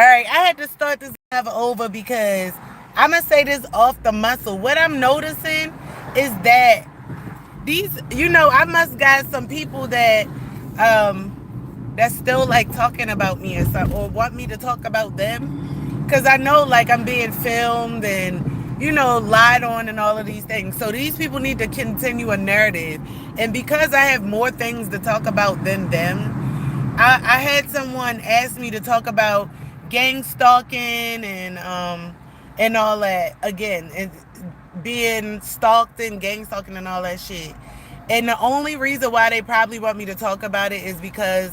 right, I had to start this live over because I'm gonna say this off the muscle. What I'm noticing is that I must got some people that still like talking about me or something, or want me to talk about them, because I know like I'm being filmed and lied on and all of these things. So these people need to continue a narrative, and because I have more things to talk about than them, I had someone ask me to talk about gang stalking and all that again, and being stalked and gang stalking and all that shit. And the only reason why they probably want me to talk about it is because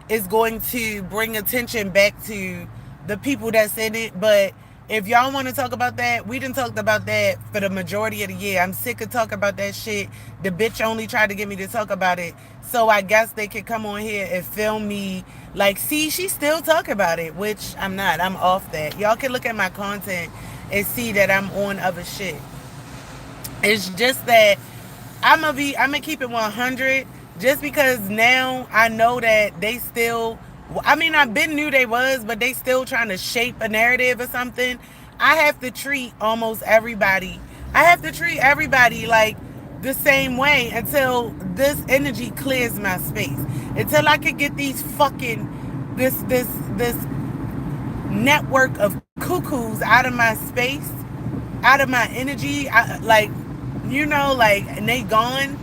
it's going to bring attention back to the people that's in it. But if y'all want to talk about that, we done talked about that for the majority of the year. I'm sick of talking about that shit. The bitch only tried to get me to talk about it. So I guess they could come on here and film me. Like, see, she still talk about it, which I'm not. I'm off that. Y'all can look at my content and see that I'm on other shit. It's just that I'm gonna keep it 100, just because now I know that they still, I mean, I've been knew they was, but they still trying to shape a narrative or something. I have to treat almost everybody. I have to treat everybody like the same way until this energy clears my space. Until I could get these fucking this network of cuckoos out of my space, out of my energy. And they gone.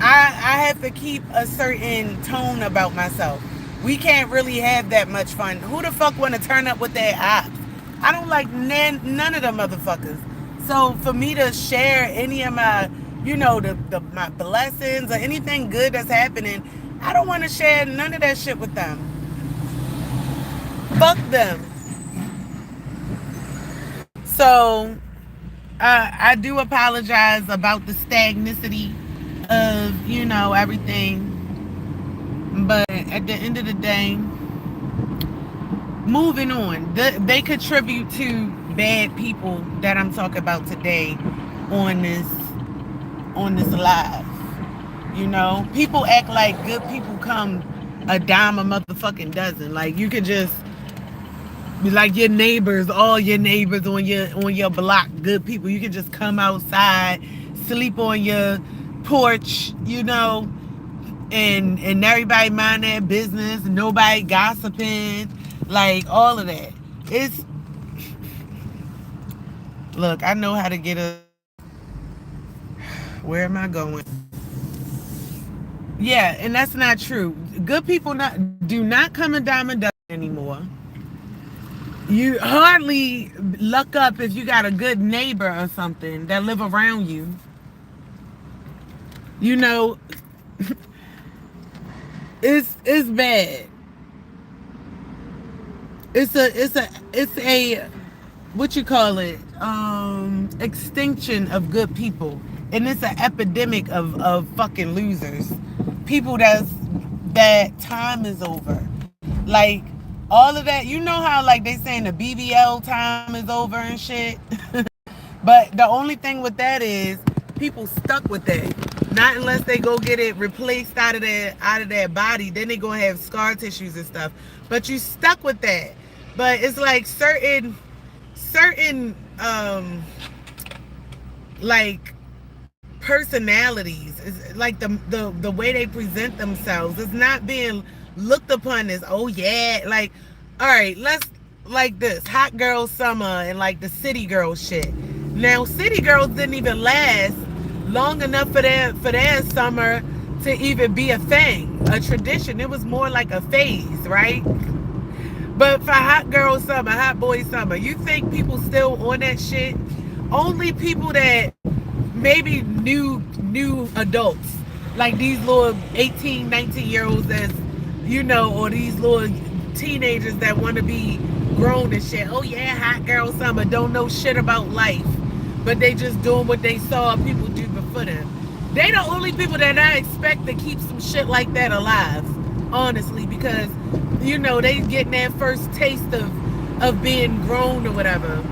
I have to keep a certain tone about myself. We can't really have that much fun. Who the fuck want to turn up with their ops? I don't like none of them motherfuckers. So for me to share any of my, my blessings or anything good that's happening, I don't want to share none of that shit with them. Fuck them. So I do apologize about the stagnicity of, everything. But at the end of the day, moving on. They contribute to bad people that I'm talking about today on this live. People act like good people come a dime a motherfucking dozen. Like you could just like your neighbors, all your neighbors on your block, good people. You can just come outside, sleep on your porch, and everybody mind their business, nobody gossiping, like all of that. Look, I know how to get a. Where am I going? Yeah, and that's not true. Good people do not come a dime a dozen anymore. You hardly luck up if you got a good neighbor or something that live around you. It's bad. It's a what you call it? Extinction of good people. And it's an epidemic of fucking losers. People that time is over. Like all of that, how like they saying the BBL time is over and shit. But the only thing with that is people stuck with that. Not unless they go get it replaced out of their body, then they gonna have scar tissues and stuff. But you stuck with that. But it's like certain like personalities, is like the way they present themselves is not being looked upon as, oh yeah, like, all right, let's like this hot girl summer and like the city girl shit. Now city girls didn't even last long enough for their summer to even be a thing, a tradition. It was more like a phase, right? But for hot girl summer, hot boy summer, you think people still on that shit? Only people that maybe new adults, like these little 18, 19-year-olds that's, or these little teenagers that want to be grown and shit. Oh yeah, hot girl summer, don't know shit about life, but they just doing what they saw people do before them. They the only people that I expect to keep some shit like that alive, honestly, because they getting that first taste of being grown or whatever.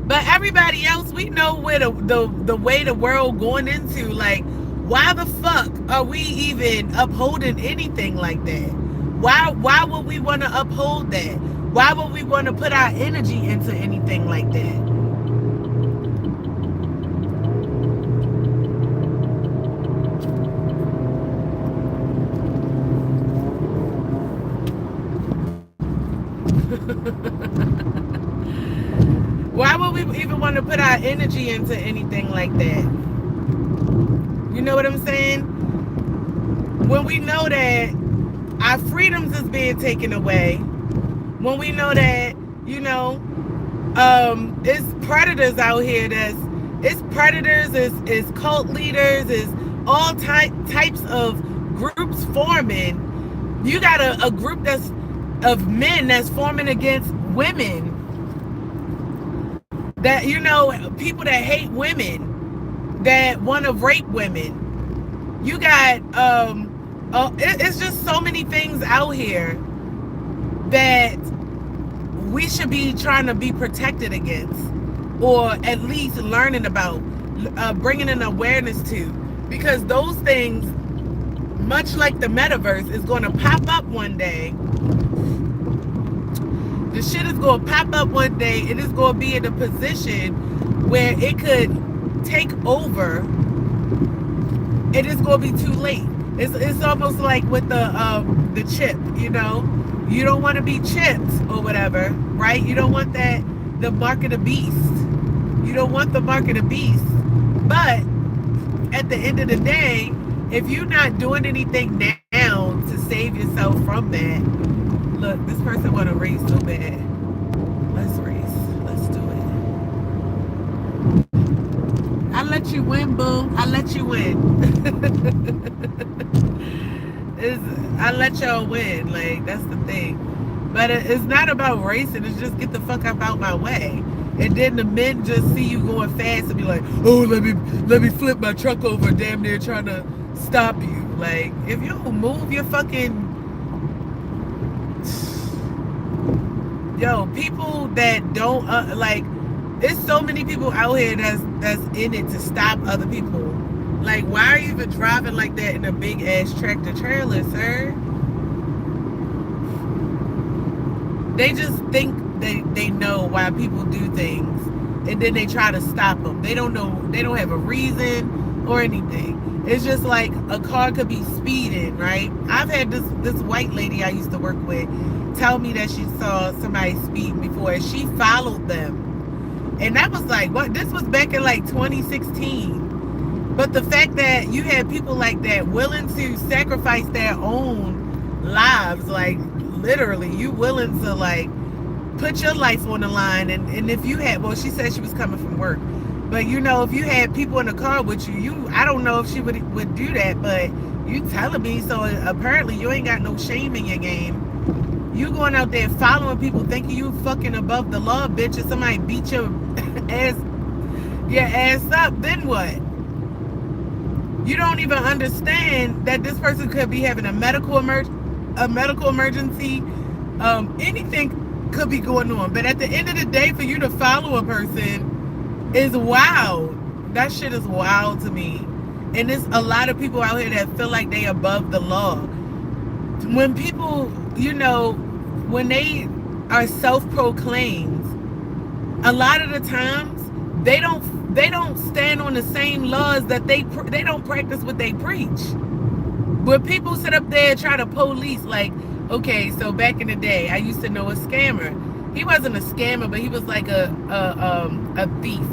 But everybody else, we know where the way the world going into. Like, why the fuck are we even upholding anything like that? Why would we want to uphold that? Why would we want to put our energy into anything like that? Why would we even want to put our energy into anything like that? You know what I'm saying? When we know that our freedoms is being taken away, when we know that, it's predators out here it's predators, it's cult leaders, it's all types of groups forming. You got a group that's of men that's forming against women, that people that hate women, that want to rape women. You got it's just so many things out here that we should be trying to be protected against, or at least learning about, bringing an awareness to, because those things, much like the metaverse, is going to pop up one day. The shit is going to pop up one day, and it's going to be in a position where it could take over, and it's going to be too late. It's almost like with the chip, you don't want to be chipped or whatever, right? You don't want the mark of the beast. You don't want the mark of the beast. But at the end of the day, if you're not doing anything now to save yourself from that, look, this person want to race so bad. Let's race. Let's do it. I let you win, boo. I let you win. I let y'all win. Like, that's the thing. But it's not about racing. It's just get the fuck up out my way. And then the men just see you going fast and be like, oh, let me flip my truck over, damn near trying to stop you. Like, if you don't move your fucking... Yo, people that don't, there's so many people out here that's in it to stop other people. Like, why are you even driving like that in a big ass tractor trailer, sir? They just think they know why people do things, and then they try to stop them. They don't know. They don't have a reason or anything. It's just like a car could be speeding, right? I've had this white lady I used to work with tell me that she saw somebody speeding before, and she followed them. And that was like, what? This was back in like 2016. But the fact that you had people like that willing to sacrifice their own lives, like literally, you willing to like put your life on the line. And if you had, well, she said she was coming from work, but if you had people in the car with you, I don't know if she would do that, but you telling me, so apparently you ain't got no shame in your game. You going out there following people thinking you fucking above the law, bitch, and somebody beat your ass up, then what? You don't even understand that this person could be having a medical emergency. Anything could be going on. But at the end of the day, for you to follow a person is wild. That shit is wild to me. And there's a lot of people out here that feel like they above the law. When people, when they are self-proclaimed, a lot of the times they don't stand on the same laws that they don't practice what they preach. But people sit up there and try to police, like, okay, so back in the day, I used to know a scammer. He wasn't a scammer, but he was like a thief.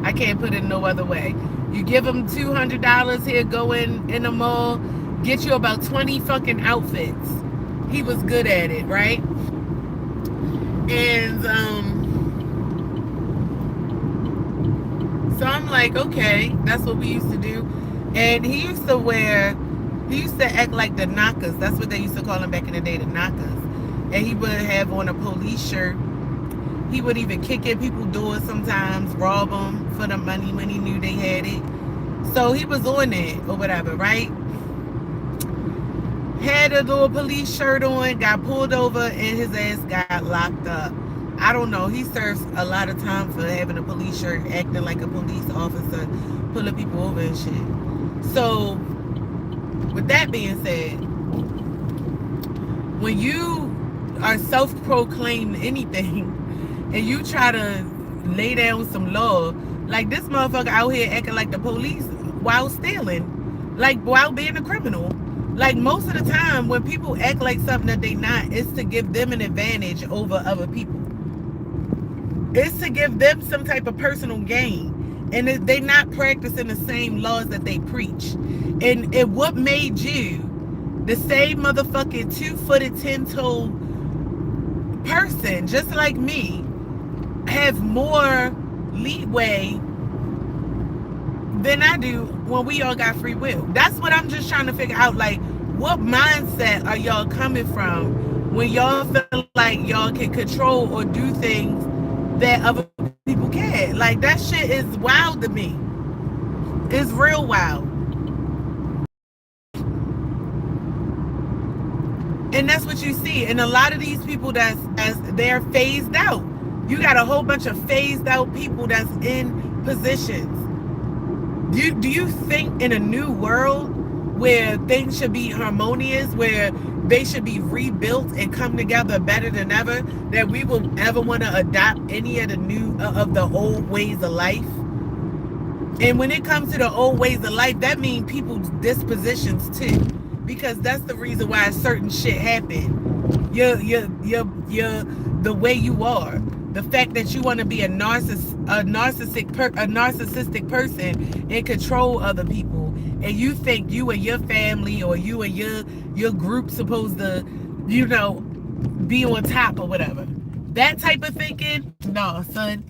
I can't put it no other way. You give him $200 here, go in the mall, get you about 20 fucking outfits. He was good at it, right? And so I'm like, okay, that's what we used to do. And he used to act like the knockers. That's what they used to call him back in the day, the knockers. And he would have on a police shirt. He would even kick in people's doors sometimes, rob them for the money when he knew they had it. So he was on it or whatever, right? Had a little police shirt on, got pulled over, and his ass got locked up. I don't know. He serves a lot of time for having a police shirt, acting like a police officer, pulling people over and shit. So, with that being said, when you are self-proclaimed anything and you try to lay down some law, like this motherfucker out here acting like the police while stealing, like while being a criminal. Like most of the time when people act like something that they not, it's to give them an advantage over other people. It's to give them some type of personal gain. And they not practicing the same laws that they preach. And what made you, the same motherfucking 2-footed, 10-toed person, just like me, have more leeway than I do when we all got free will? That's what I'm just trying to figure out. Like, what mindset are y'all coming from when y'all feel like y'all can control or do things that other people can't? Like, that shit is wild to me. It's real wild. And that's what you see. And a lot of these people they're phased out. You got a whole bunch of phased out people that's in positions. Do you think in a new world where things should be harmonious, where they should be rebuilt and come together better than ever, that we will ever want to adopt any of the old ways of life? And when it comes to the old ways of life, that means people's dispositions too, because that's the reason why certain shit happen. You're the way you are. The fact that you want to be a narcissistic person and control other people, and you think you and your family or you and your group supposed to, be on top or whatever. That type of thinking, no, son,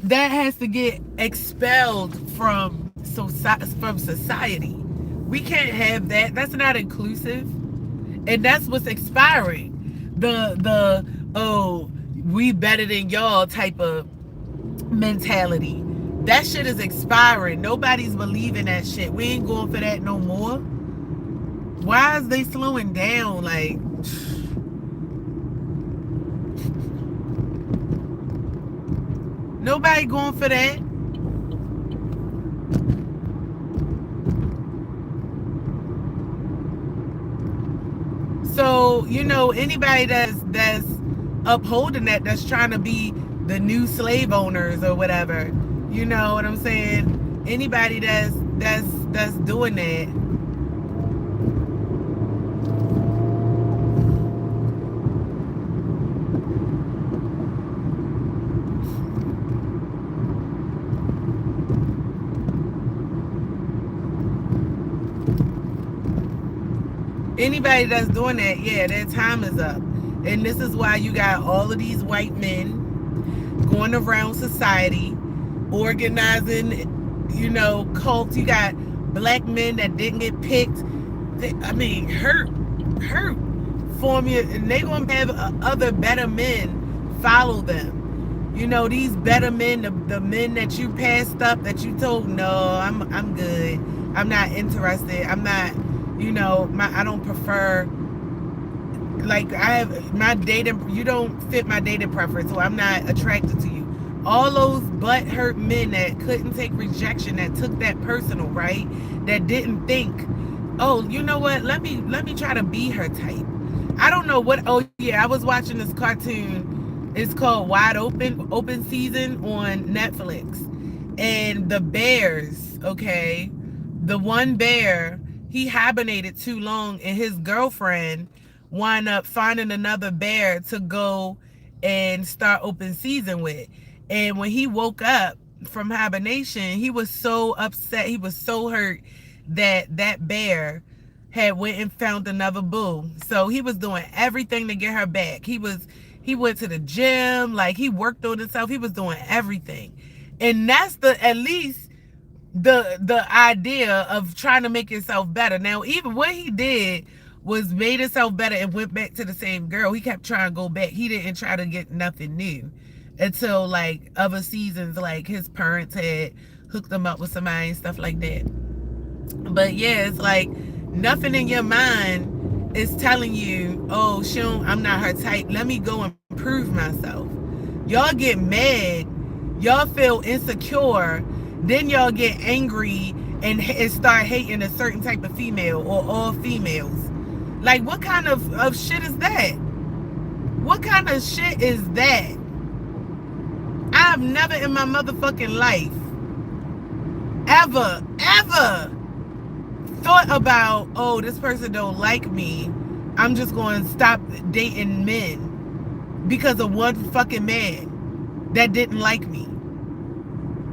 that has to get expelled from society. We can't have that. That's not inclusive, and that's what's expiring. The we better than y'all type of mentality. That shit is expiring. Nobody's believing that shit. We ain't going for that no more. Why is they slowing down? Like, nobody going for that. So, anybody that's upholding that's trying to be the new slave owners or whatever, you know what I'm saying? Anybody that's doing that, yeah, their time is up. And this is why you got all of these white men going around society, organizing, cults. You got black men that didn't get picked. Hurt formula, and they gonna have other better men follow them. These better men, the men that you passed up, that you told, no, I'm good, I'm not interested, I'm not, I don't prefer. Like, I have my dating, you don't fit my dating preference, so I'm not attracted to you. All those butt-hurt men that couldn't take rejection, that took that personal, right? That didn't think, oh, you know what? Let me try to be her type. I don't know what. Oh yeah, I was watching this cartoon. It's called Wide Open Season on Netflix, and the bears. Okay, the one bear, he hibernated too long, and his girlfriend wind up finding another bear to go and start open season with. And when he woke up from hibernation, he was so upset, he was so hurt that bear had went and found another boo. So he was doing everything to get her back. He went to the gym, like he worked on himself, he was doing everything. And that's at least the idea of trying to make yourself better. Now, even what he did was made himself better and went back to the same girl. He kept trying to go back. He didn't try to get nothing new until like other seasons, like his parents had hooked him up with somebody and stuff like that. But yeah, it's like nothing in your mind is telling you, oh, I'm not her type. Let me go and prove myself. Y'all get mad. Y'all feel insecure. Then y'all get angry and start hating a certain type of female or all females. Like, what kind of shit is that? What kind of shit is that? I've never in my motherfucking life ever thought about, oh, this person don't like me. I'm just going to stop dating men because of one fucking man that didn't like me.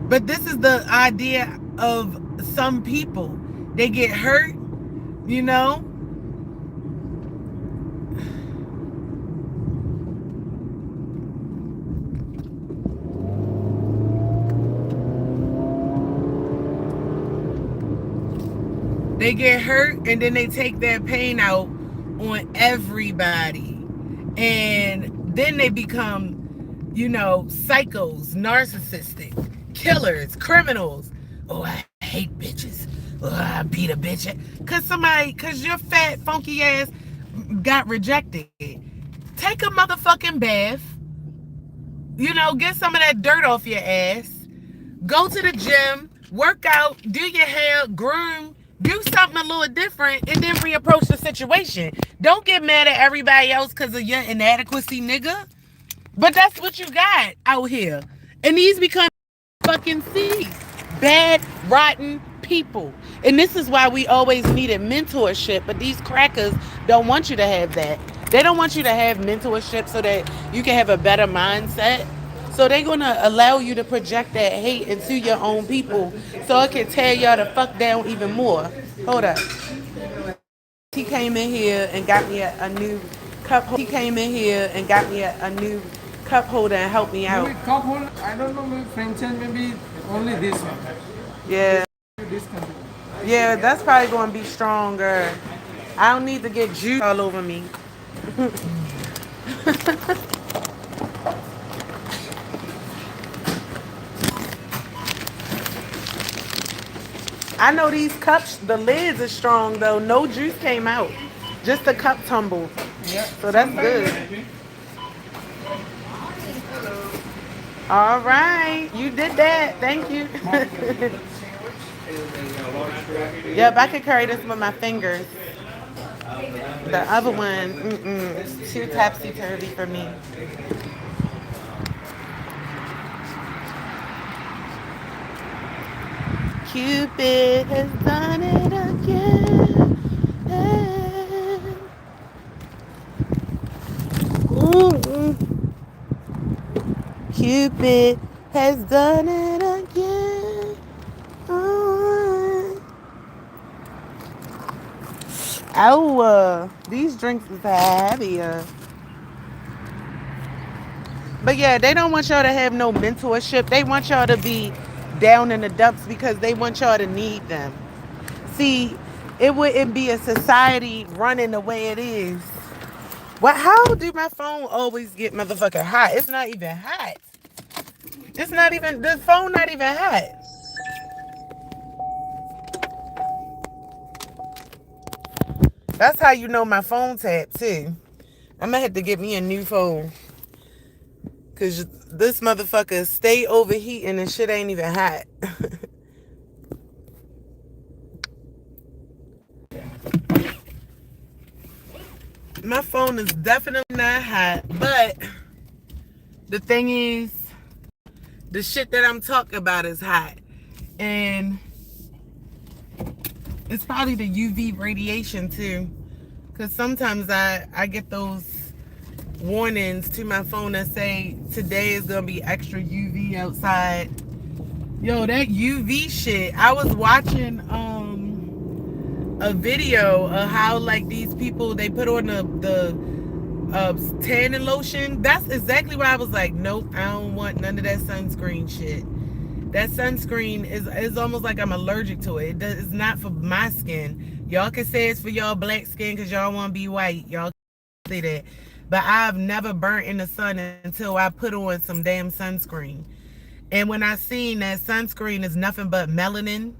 But this is the idea of some people. They get hurt, you know? They get hurt and then they take their pain out on everybody. And then they become, you know, psychos, narcissistic, killers, criminals. Oh, I hate bitches. Oh, I beat a bitch. Cause your fat, funky ass got rejected. Take a motherfucking bath. You know, get some of that dirt off your ass. Go to the gym, work out, do your hair, groom, do something a little different, and then reapproach the situation. Don't get mad at everybody else because of your inadequacy, nigga. But that's what you got out here. And these become fucking thieves. Bad, rotten people. And this is why we always needed mentorship, but these crackers don't want you to have that. They don't want you to have mentorship so that you can have a better mindset. So they're going to allow you to project that hate into your own people so it can tear y'all the fuck down even more. Hold up. He came in here and got me a new cup. He came in here and got me a new cup holder and helped me out. Maybe cup holder, I don't know, maybe franchise, maybe only this one. Yeah. This country. Yeah, that's probably going to be stronger. I don't need to get juice all over me. I know these cups, the lids are strong though. No juice came out. Just the cup tumbled. Yeah. So that's good. All right. You did that. Thank you. Yep, I could carry this with my fingers. The other one, it's too topsy-turvy for me. Cupid has done it again. Cupid has done it again. Ow, these drinks is heavier. But yeah, they don't want y'all to have no mentorship. They want y'all to be down in the dumps because they want y'all to need them. See, it wouldn't be a society running the way it is. What? How do my phone always get motherfucking hot? It's not even hot. It's not even, the phone not even hot. That's how you know my phone tapped too. I'm gonna have to get me a new phone. Cause this motherfucker stay overheating and shit ain't even hot. My phone is definitely not hot, but the thing is, the shit that I'm talking about is hot. And it's probably the UV radiation too. Cause sometimes I get those warnings to my phone that say today is gonna be extra UV outside. Yo, that UV shit. I was watching a video of how like these people, they put on the tanning lotion. That's exactly why I was like, nope, I don't want none of that sunscreen shit. That sunscreen is almost like I'm allergic to it. It's not for my skin. Y'all can say it's for y'all black skin because y'all want to be white. Y'all can say that. But I've never burnt in the sun until I put on some damn sunscreen. And when I seen that sunscreen is nothing but melanin,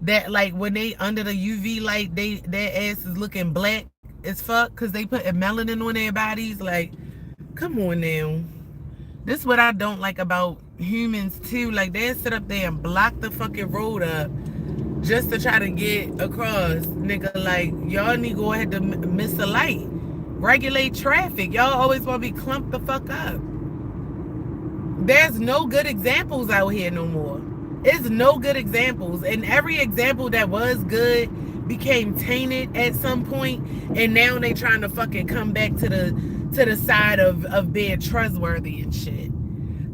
that like when they under the UV light, their ass is looking black as fuck because they put melanin on their bodies. Like, come on now. This is what I don't like about humans too. Like, they sit up there and block the fucking road up just to try to get across, nigga. Like, y'all need to go ahead to miss a light. Regulate traffic. Y'all always want to be clumped the fuck up. There's no good examples out here no more. It's no good examples. And every example that was good became tainted at some point, and now they trying to fucking come back to the side of being trustworthy and shit.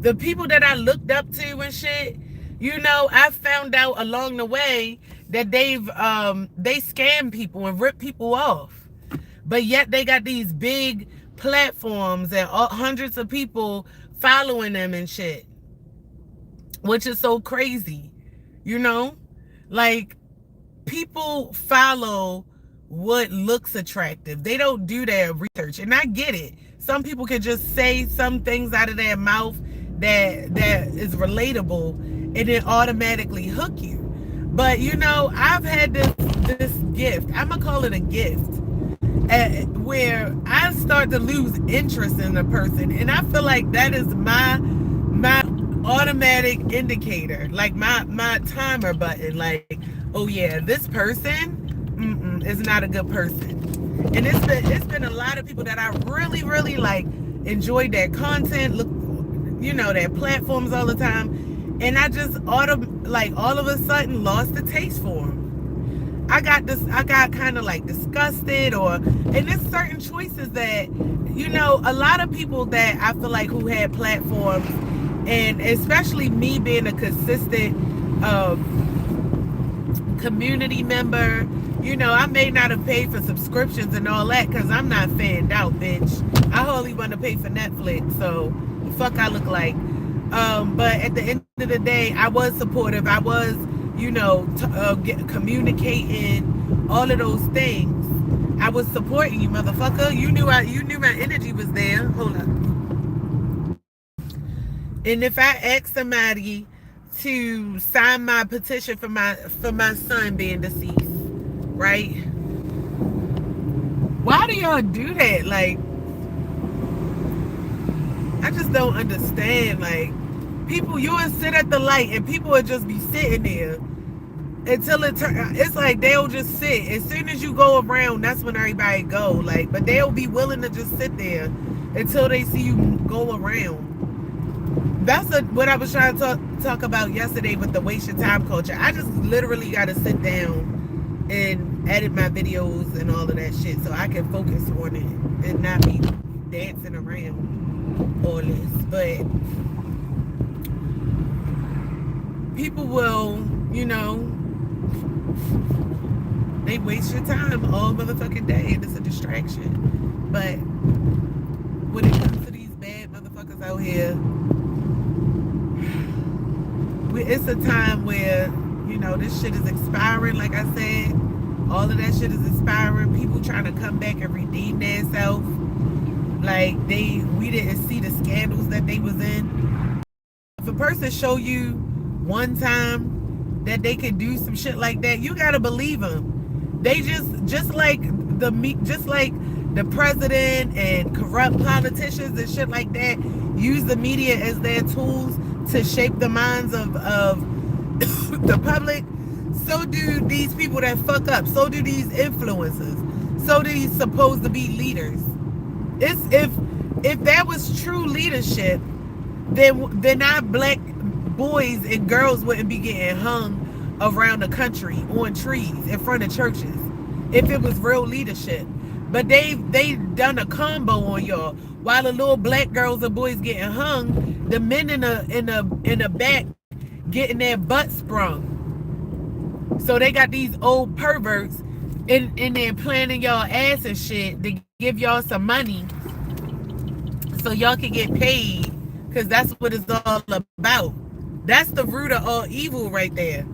The people that I looked up to and shit, you know, I found out along the way that they scam people and rip people off. But yet they got these big platforms and hundreds of people following them and shit, which is so crazy, you know? Like, people follow what looks attractive. They don't do their research. And I get it. Some people can just say some things out of their mouth that is relatable and it automatically hook you. But, you know, I've had this gift. I'm going to call it a gift. Where I start to lose interest in a person. And I feel like that is my automatic indicator. Like my timer button. Like, oh yeah, this person is not a good person. And it's been a lot of people that I really, really like enjoyed their content, look, you know, their platforms all the time. And I just all of a sudden lost the taste for them. I got kind of like disgusted, and there's certain choices that, you know, a lot of people that I feel like who had platforms, and especially me being a consistent community member, you know, I may not have paid for subscriptions and all that because I'm not fanned out, bitch. I hardly want to pay for Netflix, so the fuck I look like. But at the end of the day, I was supportive. I was, you know, communicating, all of those things. I was supporting you, motherfucker. You knew my energy was there. Hold up. And if I ask somebody to sign my petition for my son being deceased, right? Why do y'all do that? Like, I just don't understand. Like, people, you would sit at the light and people would just be sitting there until it's like they'll just sit. As soon as you go around, that's when everybody go. Like, but they'll be willing to just sit there until they see you go around. That's what I was trying to talk about yesterday with the waste your time culture. I just literally got to sit down and edit my videos and all of that shit so I can focus on it and not be dancing around all this. But people will, you know, they waste your time all motherfucking day and it's a distraction. But when it comes to these bad motherfuckers out here, it's a time where, you know, this shit is expiring. Like I said, all of that shit is expiring. People trying to come back and redeem themselves. Like, we didn't see the scandals that they was in. If a person show you one time that they can do some shit like that, you gotta believe them. They just like the president and corrupt politicians and shit like that use the media as their tools to shape the minds of the public. So do these people that fuck up. So do these influencers. So do these supposed to be leaders. It's if that was true leadership, then our black boys and girls wouldn't be getting hung around the country on trees in front of churches if it was real leadership. But they done a combo on y'all. While the little black girls and boys getting hung, the men in the back getting their butt sprung. So they got these old perverts in there planning y'all ass and shit to give y'all some money so y'all can get paid, because that's what it's all about. That's the root of all evil right there.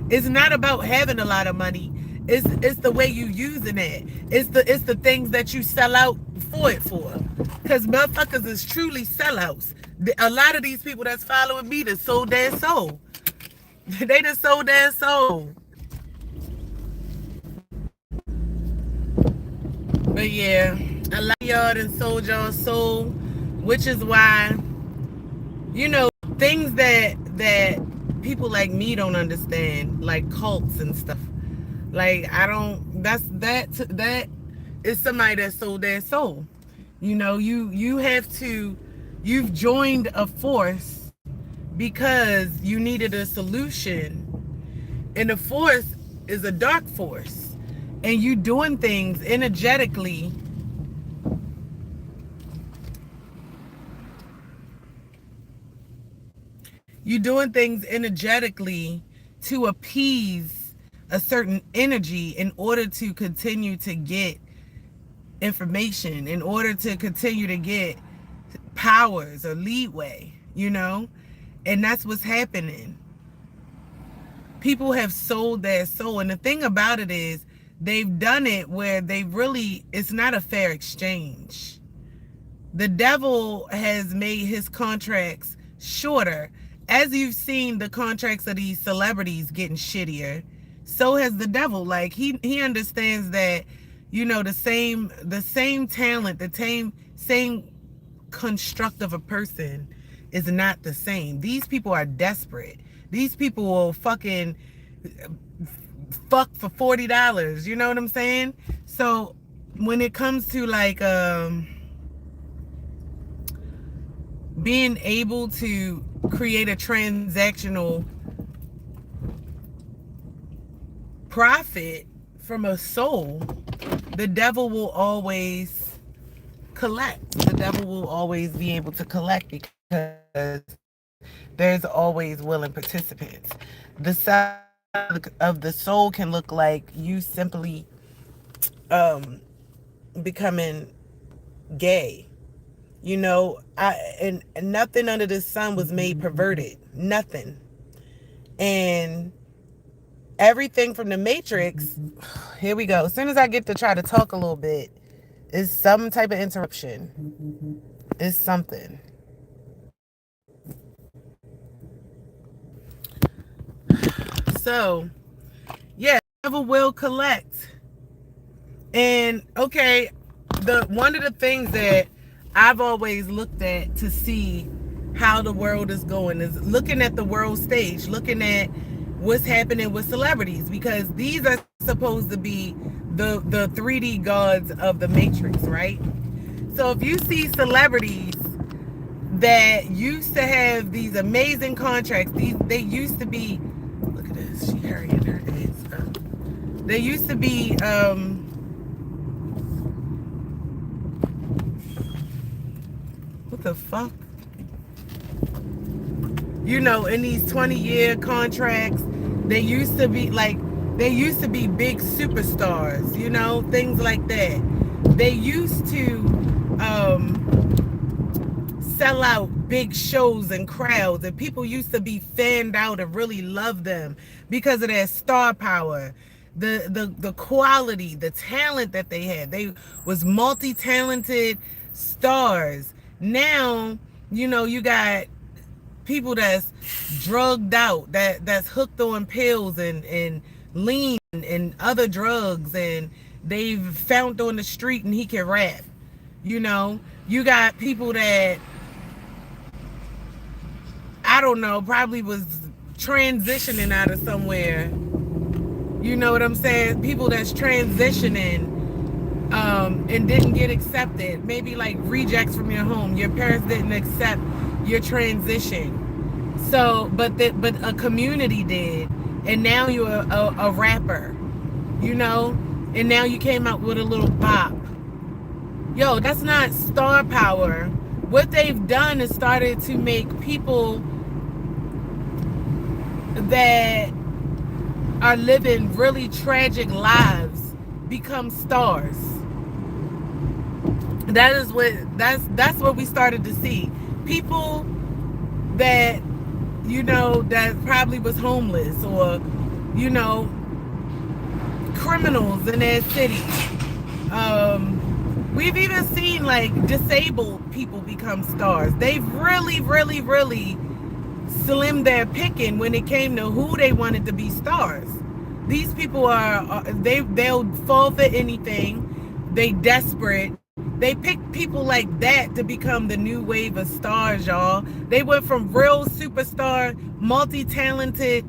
It's not about having a lot of money. It's the way you using it. It's the things that you sell out for it for. Because motherfuckers is truly sellouts. A lot of these people that's following me that sold their soul. They just sold their soul. But yeah, a lot of y'all done sold y'all soul, which is why, you know, things that people like me don't understand, like cults and stuff. Like I don't. That is somebody that sold their soul. You know, you have to. You've joined a force because you needed a solution, and the force is a dark force, and you doing things energetically. You're doing things energetically to appease a certain energy in order to continue to get information, in order to continue to get powers or leeway, you know? And that's what's happening. People have sold their soul. And the thing about it is, they've done it where it's not a fair exchange. The devil has made his contracts shorter. As you've seen the contracts of these celebrities getting shittier, so has the devil. Like he understands that, you know, the same talent, the same construct of a person is not the same. These people are desperate. These people will fucking fuck for $40. You know what I'm saying? So when it comes to like being able to create a transactional profit from a soul, the devil will always collect. The devil will always be able to collect because there's always willing participants. The side of the soul can look like you simply becoming gay. You know, and nothing under the sun was made perverted. Nothing. And everything from the Matrix, here we go. As soon as I get to try to talk a little bit, is some type of interruption. It's something. So, yeah, devil will collect. And okay, one of the things that I've always looked at to see how the world is going is looking at the world stage, looking at what's happening with celebrities, because these are supposed to be the 3D gods of the Matrix, right? So if you see celebrities that used to have these amazing contracts, they used to be, look at this, she hurrying her ass up. They used to be what the fuck? You know, in these 20-year contracts, they used to be big superstars, you know, things like that. They used to sell out big shows and crowds, and people used to be fanned out and really love them because of their star power, the quality, the talent that they had. They was multi-talented stars. Now, you know, you got people that's drugged out, that's hooked on pills and lean and other drugs, and they've found on the street and he can rap. You know, you got people that, I don't know, probably was transitioning out of somewhere. You know what I'm saying? People that's transitioning and didn't get accepted. Maybe like rejects from your home. Your parents didn't accept your transition. So, but a community did. And now you're a rapper, you know? And now you came out with a little bop. Yo, that's not star power. What they've done is started to make people that are living really tragic lives become stars. That's what we started to see. People that, you know, that probably was homeless, or, you know, criminals in their city. We've even seen like disabled people become stars. They've really, really, really slimmed their picking when it came to who they wanted to be stars. They'll fall for anything. They desperate. They picked people like that to become the new wave of stars, y'all. They went from real superstar, multi-talented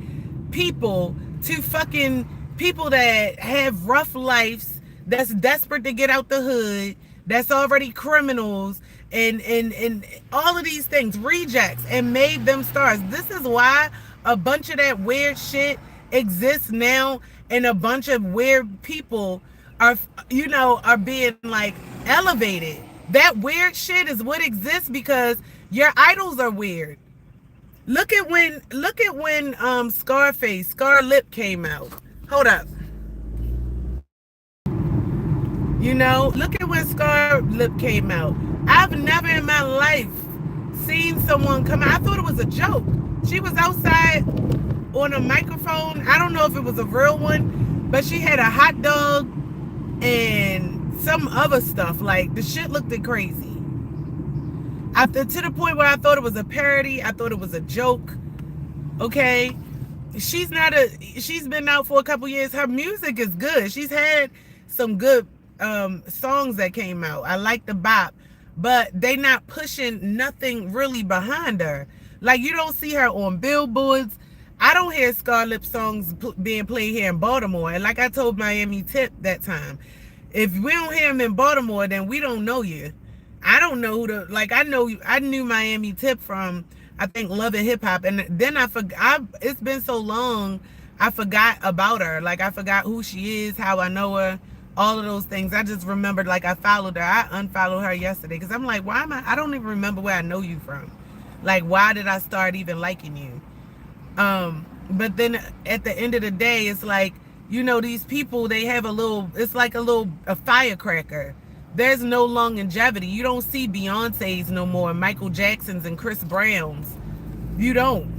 people to fucking people that have rough lives, that's desperate to get out the hood, that's already criminals, and all of these things, rejects, and made them stars. This is why a bunch of that weird shit exists now, and a bunch of weird people are, are being like elevated. That weird shit is what exists because your idols are weird. Look at when Scar Lip came out. Hold up. Look at when Scar Lip came out. I've never in my life seen someone come out. I thought it was a joke. She was outside on a microphone. I don't know if it was a real one, but she had a hot dog and some other stuff. Like, the shit looked crazy. To the point where I thought it was a parody. I thought it was a joke. Okay? She's been out for a couple years. Her music is good. She's had some good songs that came out. I like the bop, but they not pushing nothing really behind her. Like, you don't see her on billboards. I don't hear Scar Lip songs being played here in Baltimore. And like I told Miami Tip that time, if we don't hear him in Baltimore, then we don't know you. I don't know who I knew Miami Tip from, I think, Love and Hip Hop, and then it's been so long, I forgot about her. Like, I forgot who she is, how I know her, all of those things. I just remembered, like, I followed her. I unfollowed her yesterday because I'm like, I don't even remember where I know you from. Like, why did I start even liking you? But then at the end of the day, it's like, these people, they have it's like a firecracker. There's no longevity. You don't see Beyonce's no more, Michael Jackson's and Chris Brown's. You don't.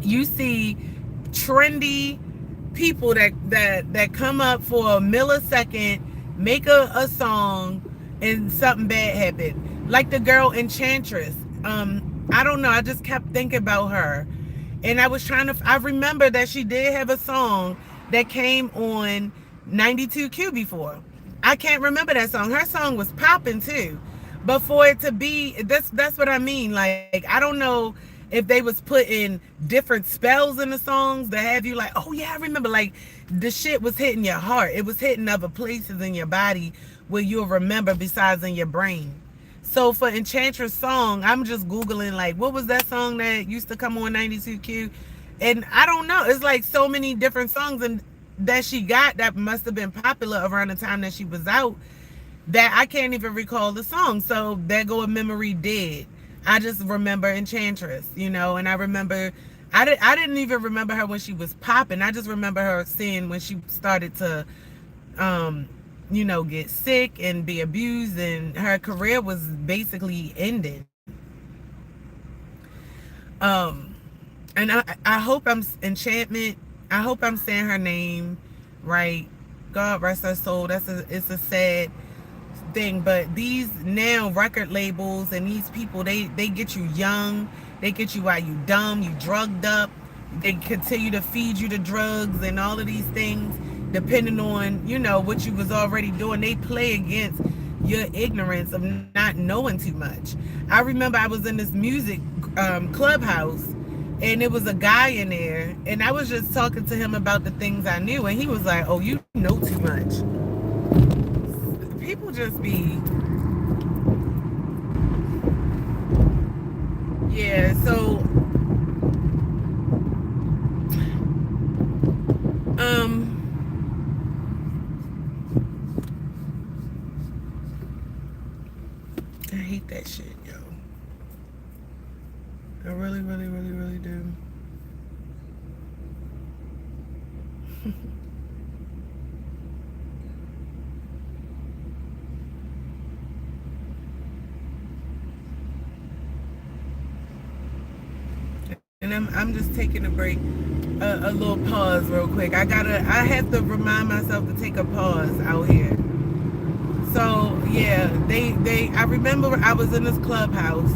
You see trendy people that come up for a millisecond, make a song, and something bad happened. Like the girl Enchantress. I don't know. I just kept thinking about her. And I remember that she did have a song that came on 92Q before. I can't remember that song. Her song was popping too. But for it to be, that's what I mean. Like, I don't know if they was putting different spells in the songs that have you like, oh yeah, I remember, like, the shit was hitting your heart. It was hitting other places in your body where you'll remember besides in your brain. So for Enchantress song, I'm just Googling, like, what was that song that used to come on 92Q? And I don't know. It's like so many different songs and that she got that must have been popular around the time that she was out that I can't even recall the song. So there go a memory dead. I just remember Enchantress, and I remember, I didn't even remember her when she was popping. I just remember her seeing when she started to, get sick and be abused, and her career was basically ended. And I hope Enchantment, I hope I'm saying her name right. God rest her soul. It's a sad thing, but these now record labels and these people, they get you young, they get you while you dumb, you drugged up, they continue to feed you the drugs and all of these things depending on what you was already doing. They play against your ignorance of not knowing too much. I remember I was in this music clubhouse, and it was a guy in there, and I was just talking to him about the things I knew, and he was like, oh, you know too much. People just be, yeah, so I hate that shit, yo. I really, really, really, really do. And I'm just taking a break, a little pause real quick. I have to remind myself to take a pause out here. So yeah, I remember I was in this clubhouse,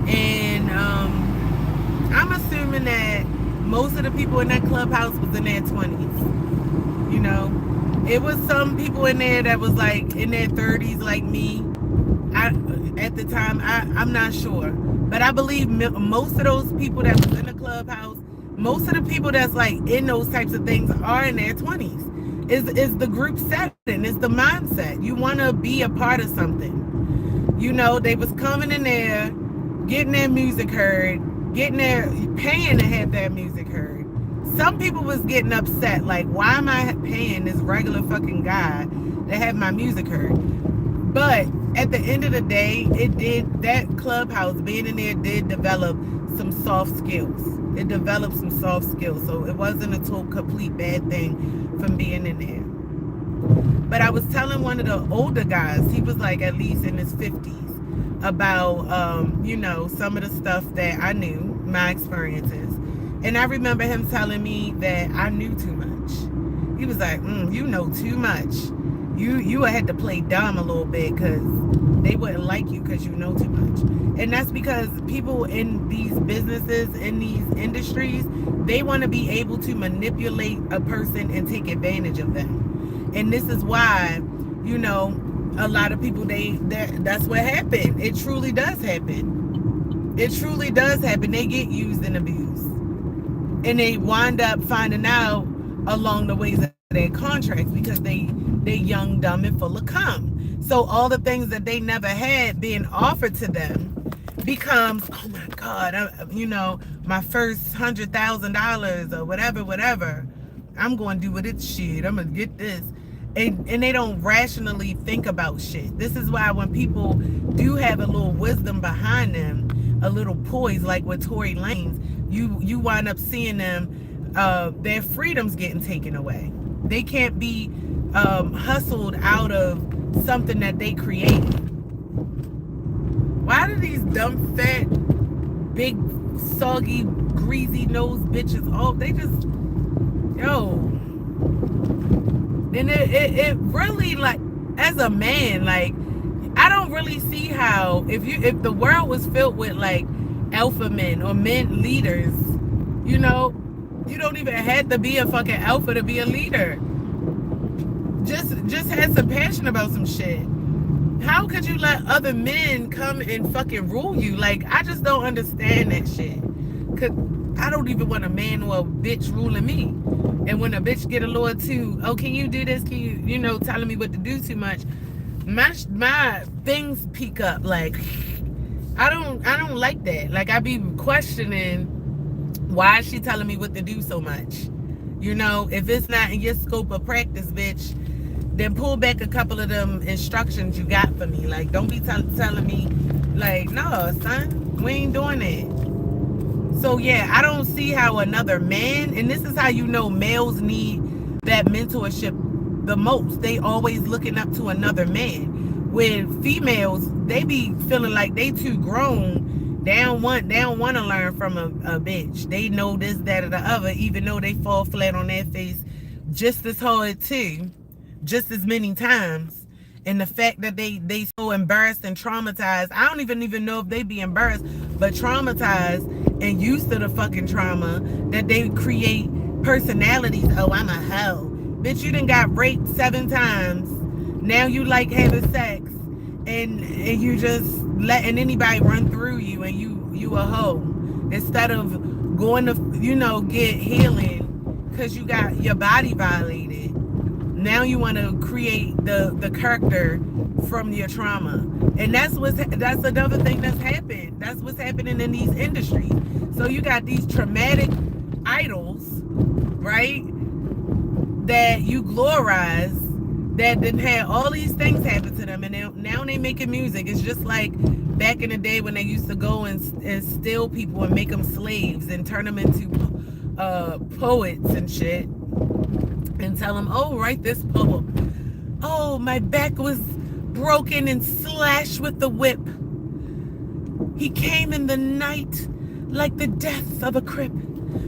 and I'm assuming that most of the people in that clubhouse was in their 20s, It was some people in there that was like in their 30s, like me. I at the time, I'm not sure, but I believe most of those people that was in the clubhouse, most of the people that's like in those types of things are in their 20s. Is the group setting? Is the mindset? You want to be a part of something. You know, they was coming in there, getting their music heard, getting their paying to have their music heard. Some people was getting upset, like, why am I paying this regular fucking guy to have my music heard? But at the end of the day, that clubhouse being in there did develop some soft skills. It developed some soft skills. So it wasn't a total complete bad thing from being in there. But I was telling one of the older guys, he was like at least in his 50s, about, you know, some of the stuff that I knew, my experiences. And I remember him telling me that I knew too much. He was like, you know too much. You had to play dumb a little bit because they wouldn't like you because you know too much. And that's because people in these businesses, in these industries, they want to be able to manipulate a person and take advantage of them. And this is why, you know, a lot of people, that's what happened. It truly does happen. It truly does happen. They get used and abused. And they wind up finding out along the ways of their contracts because they young, dumb, and full of cum. So all the things that they never had being offered to them becomes, oh my God, you know, my first $100,000 or whatever. I'm going to do with it shit. I'm going to get this. And they don't rationally think about shit. This is why when people do have a little wisdom behind them, a little poise, like with Tory Lanez, you wind up seeing them, their freedoms getting taken away. They can't be hustled out of something that they created. Why do these dumb, fat, big, soggy, greasy nose bitches, they just, yo. And it really, like, as a man, like, I don't really see how, if the world was filled with, like, alpha men or men leaders, you know, you don't even have to be a fucking alpha to be a leader. Just had some passion about some shit. How could you let other men come and fucking rule you? Like, I just don't understand that shit. Cause I don't even want a man or a bitch ruling me. And when a bitch get a little too, oh, can you do this? Can you, you know, telling me what to do too much? My things peak up. Like, I don't like that. Like, I be questioning, why is she telling me what to do so much? You know, if it's not in your scope of practice, bitch, then pull back a couple of them instructions you got for me. Like, don't be telling me, like, no, son, we ain't doing that. So, yeah, I don't see how another man, and this is how you know males need that mentorship the most. They always looking up to another man. With females, they be feeling like they too grown. They don't want to learn from a bitch. They know this, that, or the other, even though they fall flat on their face just as hard too, just as many times. And the fact that they so embarrassed and traumatized, I don't even know if they be embarrassed, but traumatized and used to the fucking trauma, that they create personalities. Oh, I'm a hoe. Bitch, you done got raped 7 times. Now you like having sex, and you just letting anybody run through you, and you a hoe. Instead of going to, you know, get healing because you got your body violated. Now you want to create the character from your trauma. And that's another thing that's happened. That's what's happening in these industries. So you got these traumatic idols, right, that you glorize, that didn't have all these things happen to them, and now they making music. It's just like back in the day when they used to go and steal people and make them slaves and turn them into poets and shit, and tell them, oh, write this poem. Oh, my back was broken and slashed with the whip. He came in the night like the death of a crip.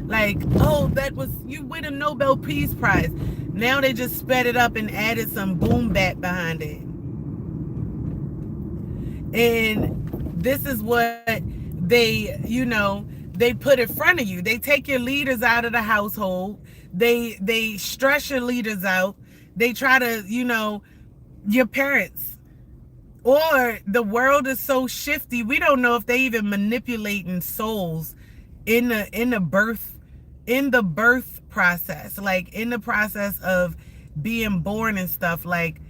Like, oh, that was, you win a Nobel Peace Prize. Now they just sped it up and added some boom bap behind it. And this is what they, you know, they put in front of you. They take your leaders out of the household. They stress your leaders out. They try to, you know, your parents. Or the world is so shifty, we don't know if they even manipulating souls in the birth process, like in the process of being born and stuff. Like,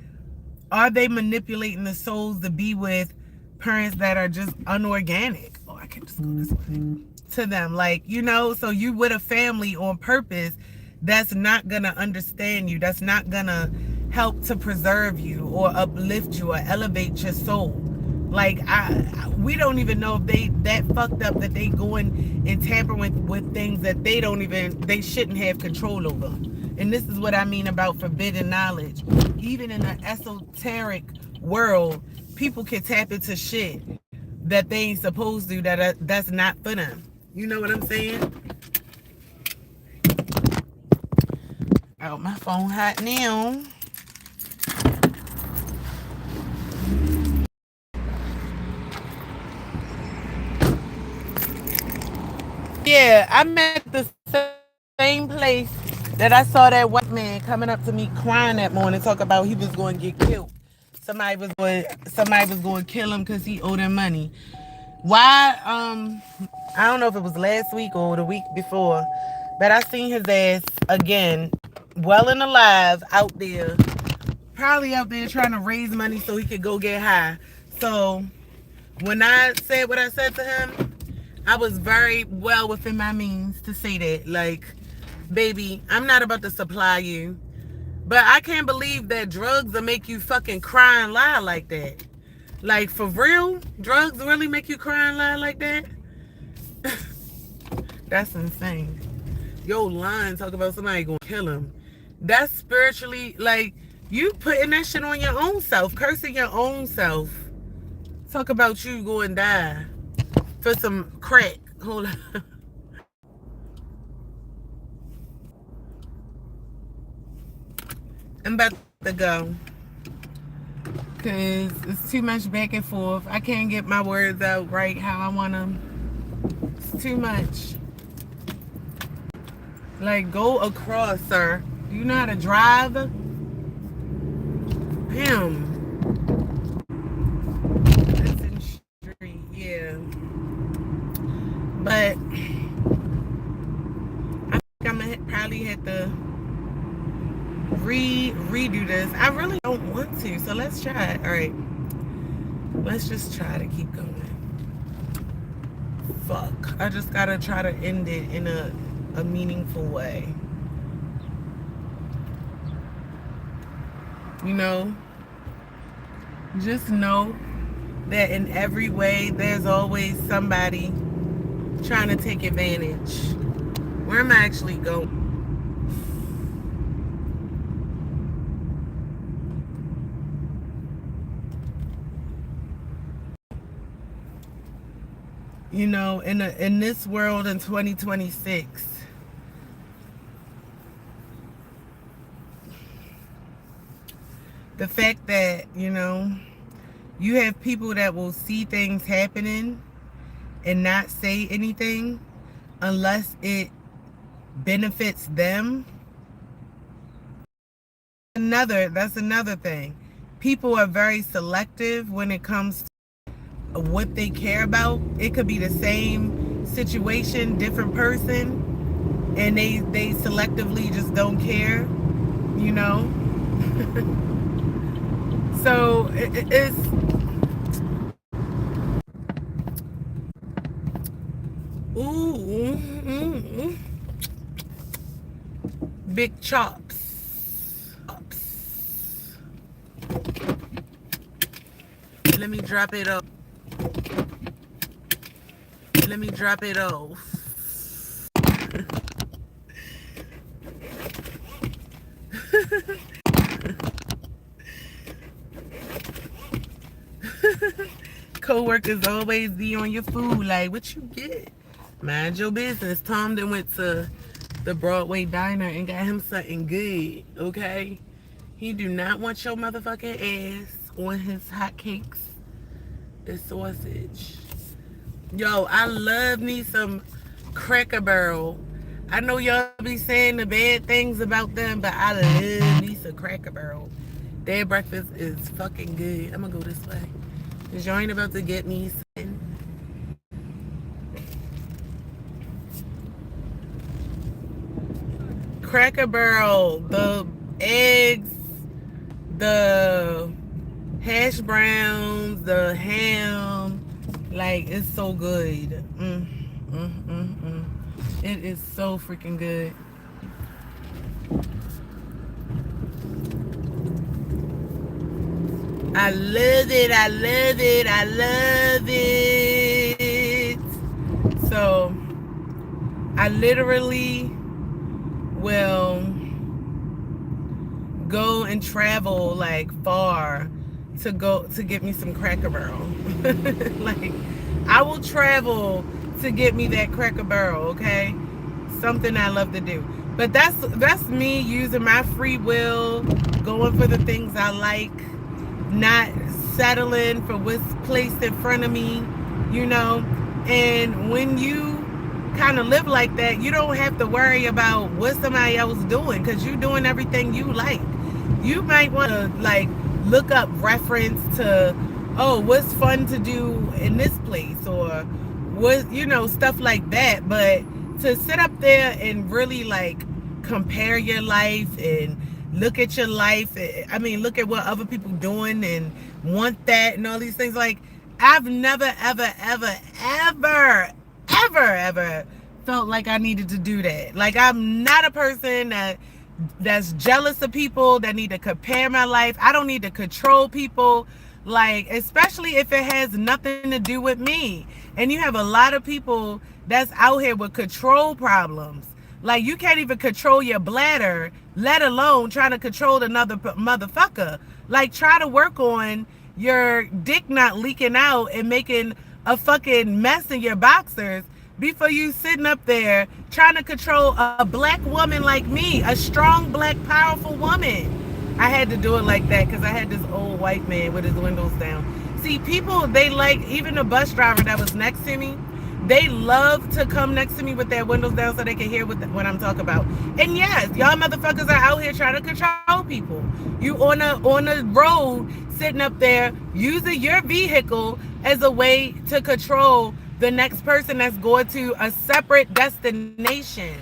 are they manipulating the souls to be with parents that are just unorganic? Oh, I can just go this way. To them, like, you know, so you with a family on purpose that's not gonna understand you, that's not gonna help to preserve you or uplift you or elevate your soul. Like, we don't even know if they that fucked up that they going and tampering with things that they shouldn't have control over. And this is what I mean about forbidden knowledge. Even in the esoteric world, people can tap into shit that they ain't supposed to, that's not for them. You know what I'm saying? Oh, my phone hot now. Yeah, I'm at the same place that I saw that white man coming up to me crying that morning, talk about he was going to get killed. Somebody was going to kill him because he owed him money. Why? I don't know if it was last week or the week before, but I seen his ass again, well and alive, out there, probably out there trying to raise money so he could go get high. So when I said what I said to him, I was very well within my means to say that. Like, baby, I'm not about to supply you, but I can't believe that drugs will make you fucking cry and lie like that. Like, for real? Drugs really make you cry and lie like that? That's insane. Yo, lying, talk about somebody gonna kill him. That's spiritually, like, you putting that shit on your own self, cursing your own self. Talk about you going die for some crack. Hold on. I'm about to go. Because it's too much back and forth. I can't get my words out right how I want them. It's too much. Like, go across, sir. Do you know how to drive? Him. Bussin Street, yeah. But I think I'm going to probably have to redo this. I really don't want to, so let's try it. All right, let's just try to keep going. Fuck, I just gotta try to end it in a meaningful way, you know. Just know that in every way there's always somebody trying to take advantage. Where am I actually going? You know, in this world in 2026, the fact that, you know, you have people that will see things happening and not say anything unless it benefits them. That's another thing. People are very selective when it comes to what they care about. It could be the same situation, different person, and they selectively just don't care, you know. So it's big chops. Let me drop it off. Let me drop it off. Co-workers always be on your food, like, what you get? Mind your business. Tom then went to the Broadway diner and got him something good, okay? He do not want your motherfucking ass on his hotcakes and sausage. Yo, I love me some Cracker Barrel. I know y'all be saying the bad things about them, but I love me piece of Cracker Barrel. Their breakfast is fucking good. I'm gonna go this way. Cause you ain't about to get me something. Cracker Barrel, the eggs, the hash browns, the ham, like it's so good. It is so freaking good. I love it. I love it. I love it. So I literally will go and travel like far to go to get me some Cracker Barrel. Like I will travel to get me that Cracker Barrel, okay? Something I love to do. But that's me using my free will, going for the things I like, not settling for what's placed in front of me, you know? And when you kind of live like that, you don't have to worry about what somebody else doing, because you're doing everything you like. You might want to like look up reference to, oh, what's fun to do in this place, or what, you know, stuff like that. But to sit up there and really like compare your life and look at your life, I mean, look at what other people doing and want that and all these things, like I've never ever felt like I needed to do that. Like I'm not a person that's jealous of people, that need to compare my life. I don't need to control people, like especially if it has nothing to do with me. And you have a lot of people that's out here with control problems. Like you can't even control your bladder, let alone trying to control another motherfucker. Like try to work on your dick not leaking out and making a fucking mess in your boxers before you sitting up there trying to control a black woman like me, a strong, black, powerful woman. I had to do it like that because I had this old white man with his windows down. See, people, they like, even the bus driver that was next to me, they love to come next to me with their windows down so they can hear what I'm talking about. And yes, y'all motherfuckers are out here trying to control people. You on the road, sitting up there, using your vehicle as a way to control the next person that's going to a separate destination.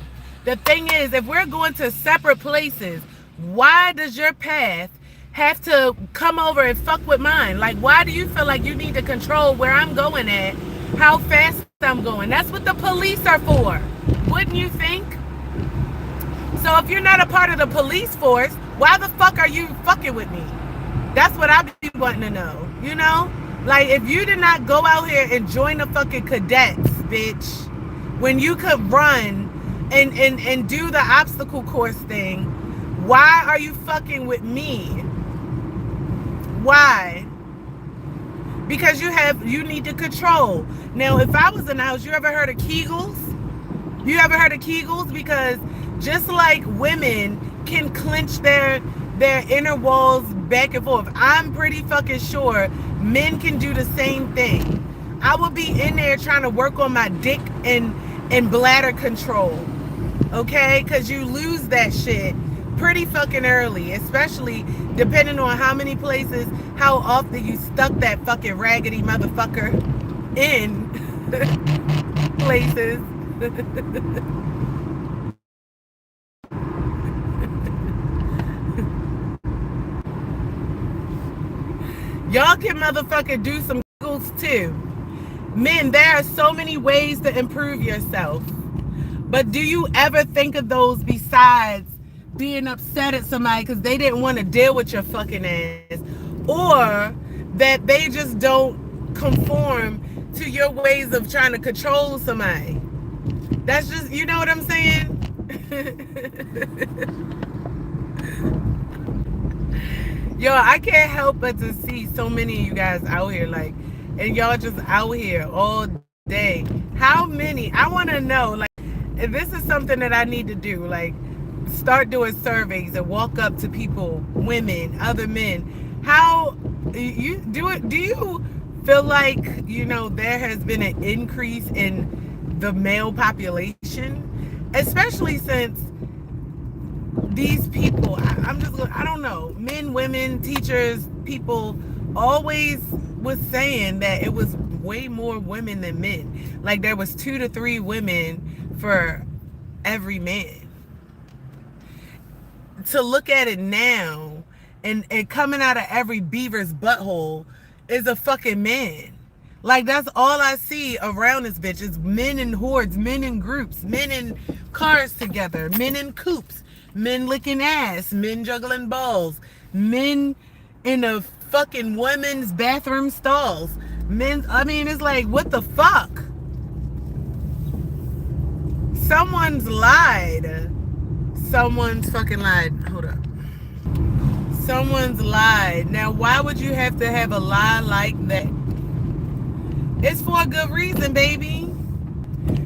The thing is, if we're going to separate places, why does your path have to come over and fuck with mine? Like, why do you feel like you need to control where I'm going at, how fast I'm going? That's what the police are for, wouldn't you think? So if you're not a part of the police force, why the fuck are you fucking with me? That's what I be wanting to know, you know? Like, if you did not go out here and join the fucking cadets, bitch, when you could run and do the obstacle course thing, why are you fucking with me? Why? Because you need to control. Now, if I was in the house, you ever heard of Kegels? You ever heard of Kegels? Because just like women can clench their inner walls back and forth, I'm pretty fucking sure men can do the same thing. I would be in there trying to work on my dick and bladder control, okay? Because you lose that shit pretty fucking early, especially depending on how many places, how often you stuck that fucking raggedy motherfucker in places. Y'all can motherfucking do some goals too. Men, there are so many ways to improve yourself. But do you ever think of those besides being upset at somebody because they didn't want to deal with your fucking ass, or that they just don't conform to your ways of trying to control somebody? That's just, you know what I'm saying? Yo, I can't help but to see so many of you guys out here, like, and y'all just out here all day. How many? I want to know, like, if this is something that I need to do, like, start doing surveys and walk up to people, women, other men. How you do it? Do you feel like, you know, there has been an increase in the male population, especially since these people, I don't know, men, women, teachers, people always was saying that it was way more women than men. Like there was 2 to 3 women for every man. To look at it now, and coming out of every beaver's butthole is a fucking man. Like that's all I see around this bitch is men in hordes, men in groups, men in cars together, men in coupes, men licking ass, men juggling balls, men in a fucking women's bathroom stalls. Men, I mean, it's like, what the fuck? Someone's lied. Someone's fucking lied. Hold up. Someone's lied. Now, why would you have to have a lie like that? It's for a good reason, baby.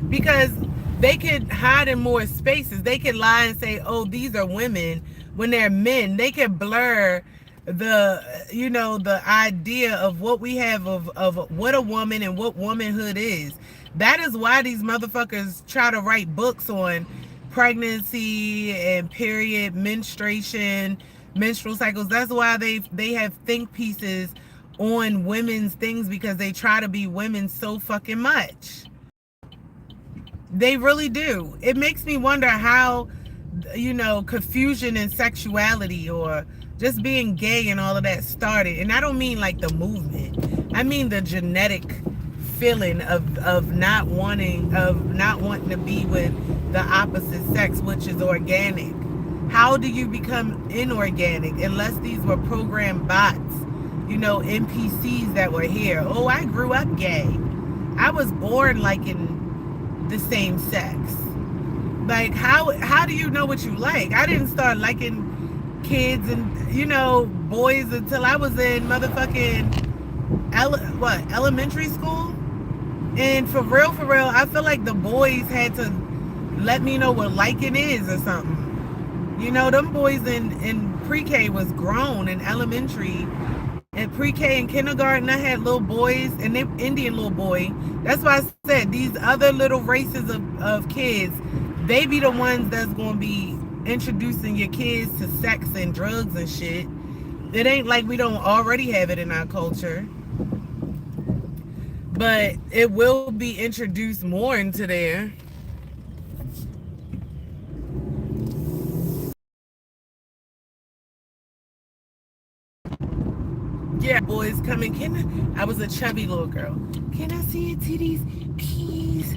Because they could hide in more spaces. They could lie and say, oh, these are women when they're men. They could blur the idea of what we have of what a woman and what womanhood is. That is why these motherfuckers try to write books on pregnancy and period, menstruation, menstrual cycles. That's why they have think pieces on women's things, because they try to be women so fucking much. They really do. It makes me wonder how, confusion and sexuality or just being gay and all of that started. And I don't mean like the movement. I mean the genetic feeling of not wanting to be with the opposite sex, which is organic. How do you become inorganic unless these were programmed bots, NPCs that were here? Oh, I grew up gay. I was born liking the same sex. Like, how do you know what you like? I didn't start liking kids and, boys until I was in motherfucking elementary school. And for real, I feel like the boys had to let me know what liking is or something. Them boys in pre-K was grown. In elementary and pre-K and kindergarten, I had little boys, and they Indian little boy. That's why I said these other little races of kids, they be the ones that's going to be introducing your kids to sex and drugs and shit. It ain't like we don't already have it in our culture. But it will be introduced more into there. Yeah, boys coming. I was a chubby little girl. Can I see your titties? Please.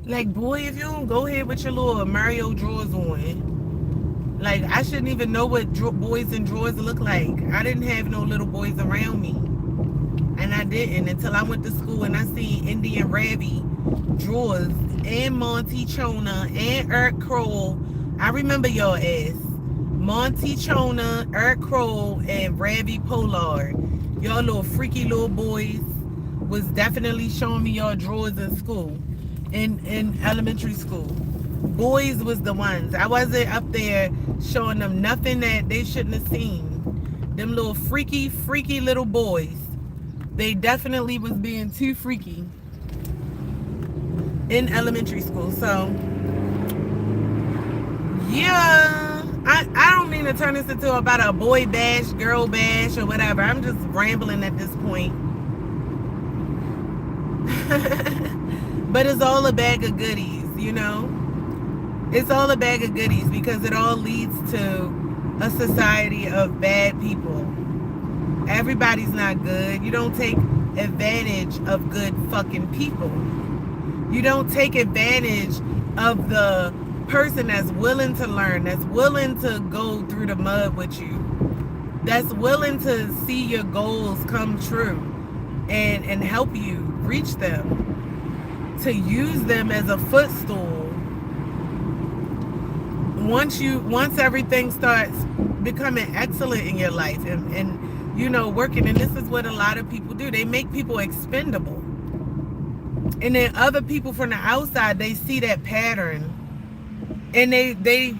Like, boy, if you don't go ahead with your little Mario drawers on. Like, I shouldn't even know what boys in drawers look like. I didn't have no little boys around me. And I didn't until I went to school and I seen Indian Ravi drawers and Monty Chona and Eric Kroll. I remember your ass. Monty Chona, Eric Kroll, and Ravi Pollard. Y'all little freaky little boys was definitely showing me y'all drawers in school. In elementary school. Boys was the ones. I wasn't up there showing them nothing that they shouldn't have seen. Them little freaky little boys. They definitely was being too freaky in elementary school. So, yeah. I don't mean to turn this into about a boy bash, girl bash, or whatever. I'm just rambling at this point. But it's all a bag of goodies, It's all a bag of goodies because it all leads to a society of bad people. Everybody's not good. You don't take advantage of good fucking people. You don't take advantage of the person that's willing to learn, that's willing to go through the mud with you, that's willing to see your goals come true and help you reach them. To use them as a footstool. Once everything starts becoming excellent in your life and working, and this is what a lot of people do, they make people expendable. And then other people from the outside, they see that pattern and they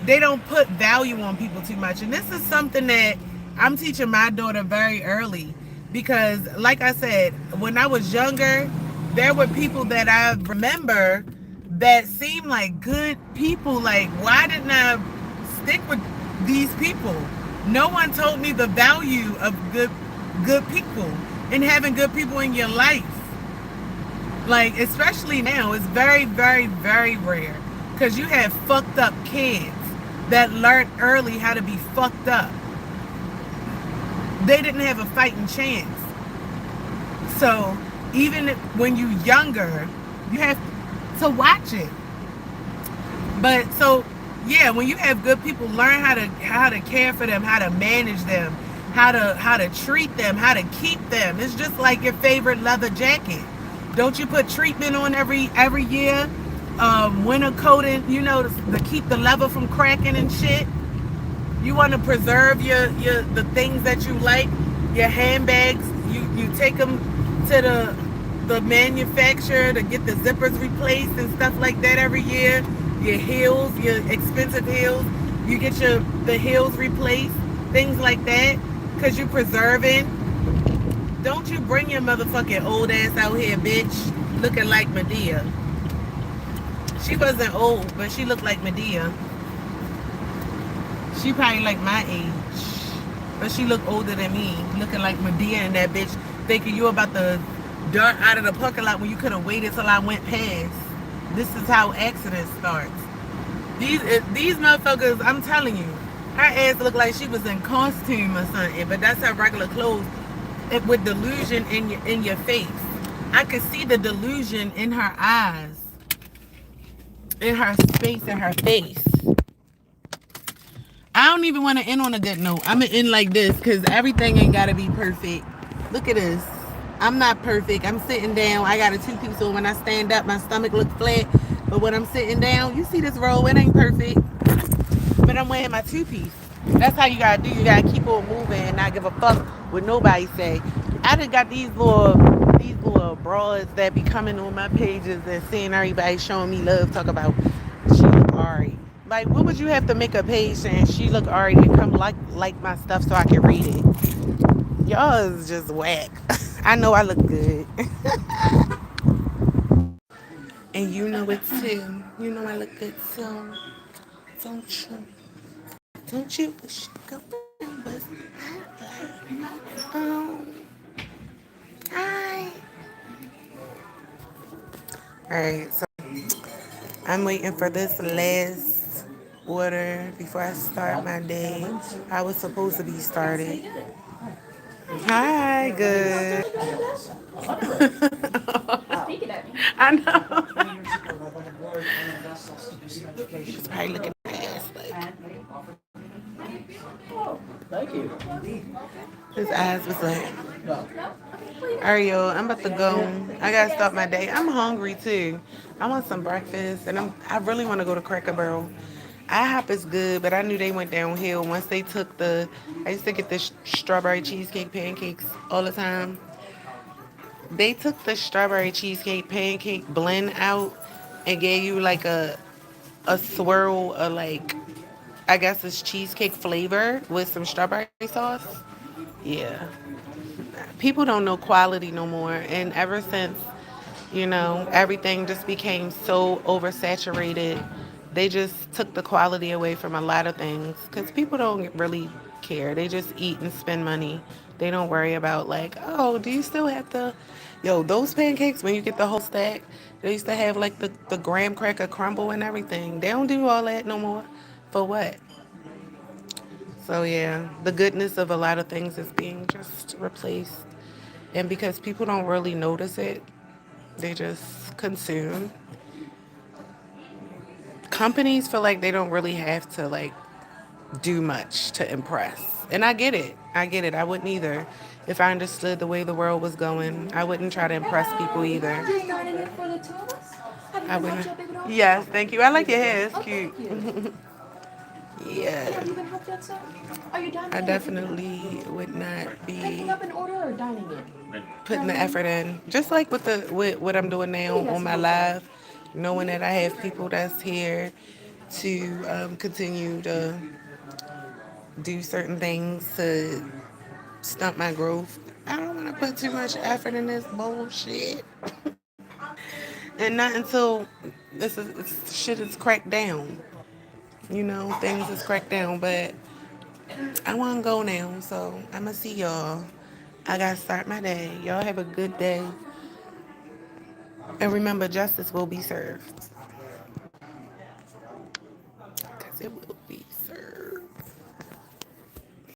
don't put value on people too much. And this is something that I'm teaching my daughter very early, because like I said, when I was younger, there were people that I remember that seem like good people. Like, why didn't I stick with these people? No one told me the value of good people and having good people in your life. Like, especially now, it's very, very, very rare because you have fucked up kids that learned early how to be fucked up. They didn't have a fighting chance. So even when you're younger, you have to watch it. But so yeah, when you have good people, learn how to care for them, how to manage them, how to treat them, how to keep them. It's just like your favorite leather jacket. Don't you put treatment on every year? Winter coating, you know, to keep the leather from cracking and shit. You want to preserve your the things that you like, your handbags. You take them to the manufacturer to get the zippers replaced and stuff like that every year. Your heels, your expensive heels, you get the heels replaced, things like that, because you preserving. Don't you bring your motherfucking old ass out here, bitch, looking like Medea. She wasn't old, but she looked like Medea. She probably like my age, but she looked older than me, looking like Medea and that bitch, thinking you about to dart out of the parking lot when you could have waited till I went past. This is how accidents starts. These motherfuckers, I'm telling you, her ass looked like she was in costume or something, but that's her regular clothes with delusion in your face. I could see the delusion in her eyes, in her space, in her face. I don't even want to end on a good note. I'm going to end like this because everything ain't got to be perfect. Look at this. I'm not perfect. I'm sitting down. I got a two-piece, so when I stand up, my stomach looks flat. But when I'm sitting down, you see this roll, it ain't perfect. But I'm wearing my two-piece. That's how you got to do. You got to keep on moving and not give a fuck what nobody say. I just got these little bras that be coming on my pages and seeing everybody showing me love, talk about she look alright. Like, what would you have to make a page saying she look alright and come like my stuff so I can read it? Y'all is just whack. I know I look good. And you know it too. You know I look good too. Don't you? Don't you wish your girlfriend was oh hi. Alright, so I'm waiting for this last order before I start my day. I was supposed to be started. Hi, good. I know. She's probably looking at her ass like. His eyes was like, all right, yo, I'm about to go. I gotta start my day. I'm hungry too. I want some breakfast, and I really want to go to Cracker Barrel. IHOP is good, but I knew they went downhill once they took the. I used to get the strawberry cheesecake pancakes all the time. They took the strawberry cheesecake pancake blend out and gave you like a swirl of like, I guess it's cheesecake flavor with some strawberry sauce. Yeah, people don't know quality no more, and ever since everything just became so oversaturated, they just took the quality away from a lot of things because people don't really care. They just eat and spend money. They don't worry about like, oh, do you still have the those pancakes when you get the whole stack? They used to have like the graham cracker crumble and everything. They don't do all that no more. For what? So yeah, the goodness of a lot of things is being just replaced. And because people don't really notice it, they just consume. Companies feel like they don't really have to like do much to impress. And I get it. I get it. I wouldn't either. If I understood the way the world was going, I wouldn't try to impress people either. I wouldn't. Yes, thank you. I like your hair. It's cute. Yeah. Have you been helped yet, sir? Are you dining? I definitely would not be picking up an order or dining in. Putting the effort in, just like with what I'm doing now on my live, knowing that I have people that's here to continue to do certain things to stunt my growth. I don't want to put too much effort in this bullshit, and not until Shit is cracked down. You know, things is cracked down, but I want to go now, so I'm going to see y'all. I got to start my day. Y'all have a good day. And remember, justice will be served.